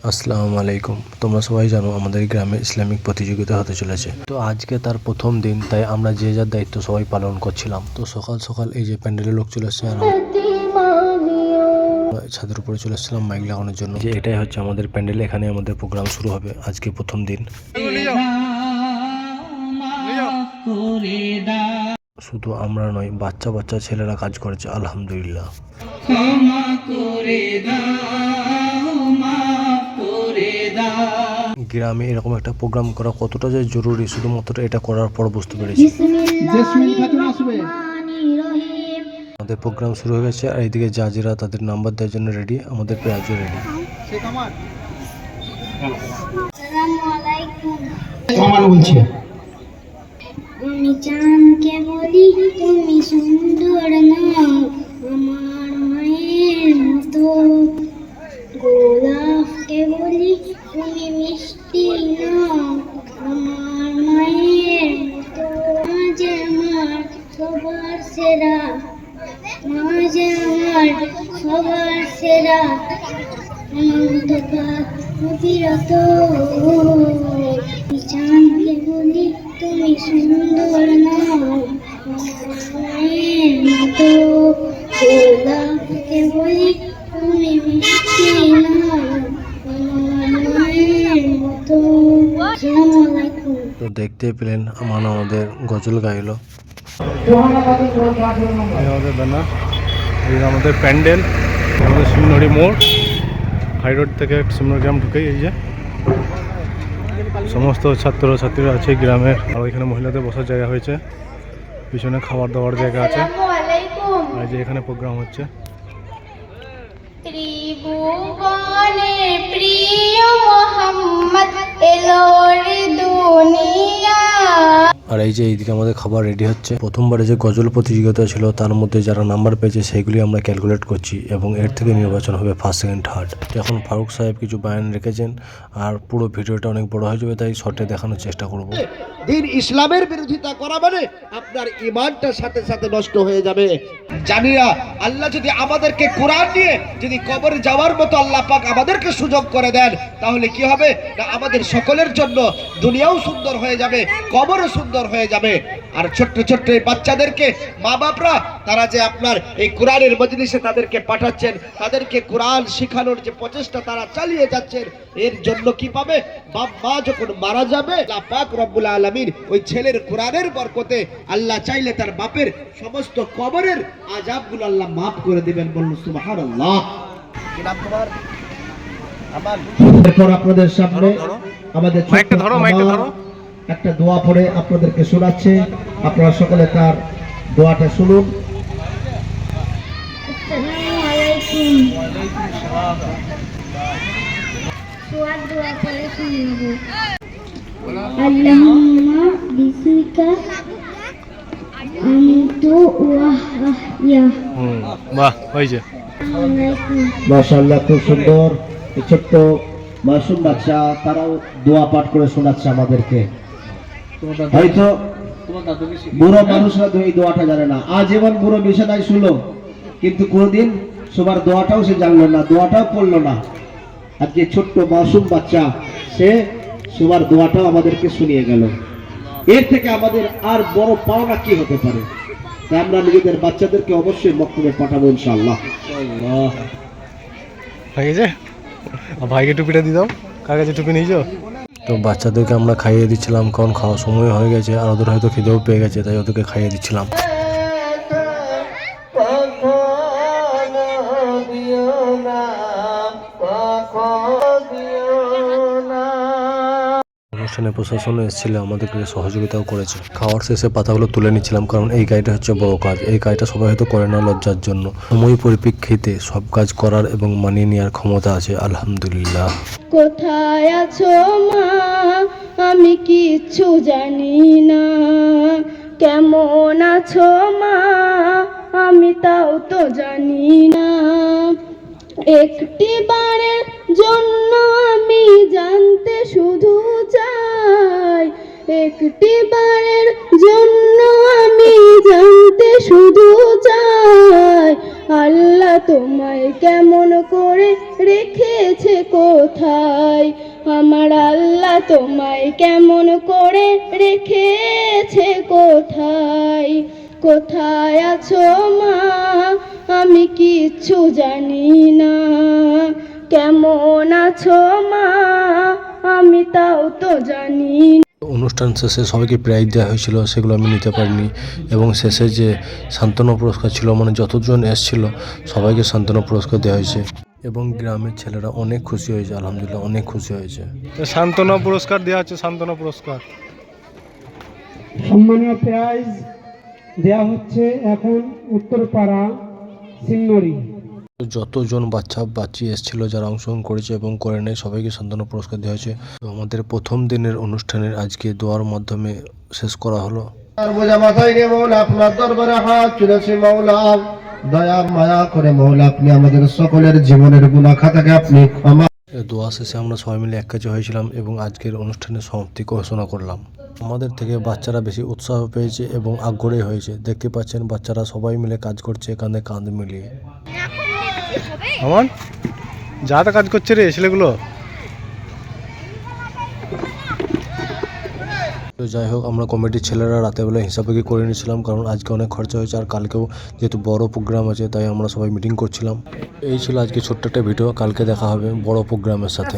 আসসালামু আলাইকুম। তোমরা সবাই জানো আমাদের গ্রামে ইসলামিক প্রতিযোগিতা হতে চলেছে। তো আজকে তার প্রথম দিন, তাই আমরা যে যার দায়িত্ব সবাই পালন করছিলাম। তো সকাল সকাল এই যে প্যান্ডেলের লোক চলে এসেছে আর ছাদের উপরে চলে এসেছিলাম মাইক লাগানোর জন্য। যে এটাই হচ্ছে আমাদের প্যান্ডেল, এখানে আমাদের প্রোগ্রাম শুরু হবে আজকে প্রথম দিন। শুধু আমরা নয়, বাচ্চা বাচ্চা ছেলেরা কাজ করেছে, আলহামদুলিল্লাহ। গ্রামে এরকম একটা প্রোগ্রাম করা কতটা যে জরুরি, শুধুমাত্র এটা করার পর বুঝতে পেরেছি। আমাদের প্রোগ্রাম শুরু হয়ে গেছে আর এইদিকে জাজিরা তাদের নাম্বার দেওয়ার জন্য রেডি, আমাদের পেঁয়াজও রেডি। আমি চাঁদকে বলি তুমি সুন্দর নাও, আমার মায়ের মতো। গোলাপকে বলি তুমি মিষ্টি নাও, আমার মায়ের মতো। মাঝে আমার সবার সেরা, মাঝে আমার সবার সেরা, অনন্তকাল অবিরত। চাঁদকে বলি তুমি সুন্দর নাও, মায়ের মতো। গোলাপকে বলি তুমি মিষ্টি নাও, মায়ের মতো। আসসালামু আলাইকুম। তো দেখতে পেলেন আমাদের গজল গাইলো। আমাদের ব্যানার, এই আমাদের প্যান্ডেল, আমাদের শিমনড়ি মোড়, হাই রোড থেকে শিমনড়ি গ্রাম ঢুকেই এই যে সমস্ত ছাত্রছাত্রীরা আছে গ্রামের। আর ওইখানে মহিলাদের বসার জায়গা হয়েছে, পিছনে খাবার দাবার জায়গা আছে। আর যে এখানে প্রোগ্রাম হচ্ছে। ত্রিভুবনের প্রিয় মোহাম্মদ এলো রে দুনিয়া। আর এই যে এইদিকে আমাদের খাবার রেডি হচ্ছে। প্রথমবারে যে গজল প্রতিযোগিতা ছিল তার মধ্যে যারা নাম্বার পেয়েছে সেগুলি আমরা ক্যালকুলেট করছি এবং এর থেকে নির্বাচন হবে ফার্স্ট, সেকেন্ড, থার্ড। এখন ফারুক সাহেব কিছু বয়ান রেখেছেন আর পুরো ভিডিওটা অনেক বড় হয়ে যাবে, তাই শর্টে দেখানোর চেষ্টা করব। দিন ইসলামের বিরোধিতা করা মানে আপনার ঈমানটা সাথে সাথে নষ্ট হয়ে যাবে। জানিরা আল্লাহ যদি আমাদেরকে কোরআন নিয়ে যদি কবরে যাওয়ার মতো আল্লাহ পাক আমাদেরকে সুযোগ করে দেন, তাহলে কি হবে না আমাদের সকলের জন্য দুনিয়াও সুন্দর হয়ে যাবে, কবরও সুন্দর হয়ে যাবে। আর ছোট্ট ছোট্ট এই বাচ্চাদেরকে মা বাপরা তারা যে আপনার এই কোরআনের মজলিসে তাদেরকে পাঠাচ্ছেন, তাদেরকে কোরআন শেখানোর যে প্রচেষ্টা তারা চালিয়ে যাচ্ছেন, এর জন্য কি পাবে? বাপ মা যখন মারা যাবে আল্লাহ পাক রব্বুল আলামিন ওই ছেলের কোরআনের বরকতে আল্লাহ চাইলে তার বাপের সমস্ত কবরের আযাবগুলো আল্লাহ মাফ করে দিবেন। বলুন সুবহানাল্লাহ। কি নাম তোমার? আমান। এরপর আপনাদের সামনে আমাদের মাইকটা ধরো একটা দোয়া পড়ে আপনাদেরকে শোনাচ্ছে, আপনারা সকলে তার দোয়াটা শুনুন। আসসালামু আলাইকুম। দোয়া করে শুনবো। আল্লাহুম্মা বিসমিকা আমতু ওয়া আহইয়া। বাহ, হয়েছে। মাশাআল্লাহ, খুব সুন্দর। এই ছোট্ট মাসুম বাচ্চা তারাও দোয়া পাঠ করে শোনাচ্ছে আমাদেরকে। হয়তো বুড়ো মানুষরা তো এই দোয়াটা জানে না। আজ এমন বুড়ো বিছানায় শুলো, কিন্তু কোনোদিন সবার দোয়াটাও সে জানলো না, দোয়াটাও পড়লো না। আজকে ছোট্ট মাসুম বাচ্চা সে সবার দোয়াটাও আমাদেরকে শুনিয়ে গেল। এর থেকে আমাদের আর বড় পাওনা কি হতে পারে? তাই আমরা নিজেদের বাচ্চাদেরকে অবশ্যই মক্তবে পাঠাবো ইনশাআল্লাহ। ভাইকে টুপিটা দিয়ে দাও। কার কাছে টুপি নিয়েছো? তো বাচ্চাদেরকে আমরা খাইয়ে দিচ্ছিলাম, কারণ খাওয়ার সময় হয়ে গেছে আর ওদের হয়তো খিদেও পেয়ে গেছে, তাই ওদেরকে খাইয়ে দিচ্ছিলাম। অনুষ্ঠানে প্রশাসন এসেছিল, আমাদেরকে সহযোগিতাও করেছে। খাওয়ার শেষে পাতাগুলো তুলে নিচ্ছিলাম, কারণ এই কাজটা হচ্ছে বড় কাজ। এই কাজটা সবাই হয়তো করে না লজ্জার জন্য। সময় পরিপ্রেক্ষিতে সব কাজ করার এবং মানিয়ে নেওয়ার ক্ষমতা আছে, আলহামদুলিল্লাহ। কোথায় আছো মা, আমি কিচ্ছু জানি না। কেমন আছো মা, আমি তাও তো জানি না। একটি বারের জন্য আমি জানতে শুধু চাই, একটি বারের জন্য আমি জানতে শুধু চাই। আল্লাহ আল্লাহ তোমায় কেমন করে রেখেছে কোথায়, আমার আল্লাহ তোমায় কেমন করে রেখেছে কোথায়। কোথায় আছো মা আমি কিচ্ছু জানি না, কেমন আছো মা আমি তাও তো জানি না। অনুষ্ঠান শেষে সবাইকে প্রাইজ দেওয়া হয়েছিল, সেগুলো আমি নিতে পারিনি। এবং শেষে যে সান্ত্বনা পুরস্কার ছিল, মানে যতজন এসেছিল সবাইকে সান্ত্বনা পুরস্কার দেওয়া হয়েছে এবং গ্রামের ছেলেরা অনেক খুশি হয়েছে, আলহামদুলিল্লাহ অনেক খুশি হয়েছে। সান্ত্বনা পুরস্কার দেওয়া হচ্ছে, সান্ত্বনা পুরস্কার। সম্মানীয় প্রাইজ দেয়া হচ্ছে এখন উত্তরপাড়া সিংনরি। যতজন বাচ্চা বাচ্চি এসেছিল, যারা অংশগ্রহণ করেছে এবং করে নেয়, সবাইকে সান্ত্বনা পুরস্কার দেওয়া হয়েছে। তো আমাদের প্রথম দিনের অনুষ্ঠানের আজকে দোয়ার মাধ্যমে শেষ করা হলো। আর বোঝা মাথায় নিয়ে মৌলা আপনার দরবারে হাত তুলেছি। মৌলা দয়া মায়া করে মৌলা আপনি আমাদের সকলের জীবনের গুনাহ খাতাকে আপনি ক্ষমা। দোয়া শেষে আমরা সবাই মিলে এক কাছে হয়েছিলাম এবং আজকের অনুষ্ঠানের সমাপ্তি ঘোষণা করলাম। আমাদের থেকে বাচ্চারা বেশি উৎসাহ পেয়েছে এবং আগ্রহী হয়েছে। দেখতে পাচ্ছেন বাচ্চারা সবাই মিলে কাজ করছে, কাঁধে কাঁধ মিলিয়ে। আমার যা তা কাজ করছে রে ছেলেগুলো। তো যাই হোক, আমরা কমিটির ছেলেরা রাতেবেলা হিসাবে কি করে নিয়েছিলাম, কারণ আজকে অনেক খরচা হয়েছে আর কালকেও যেহেতু বড় প্রোগ্রাম আছে, তাই আমরা সবাই মিটিং করছিলাম। এই ছিল আজকে ছোট্ট একটা ভিডিও। কালকে দেখা হবে বড় প্রোগ্রামের সাথে।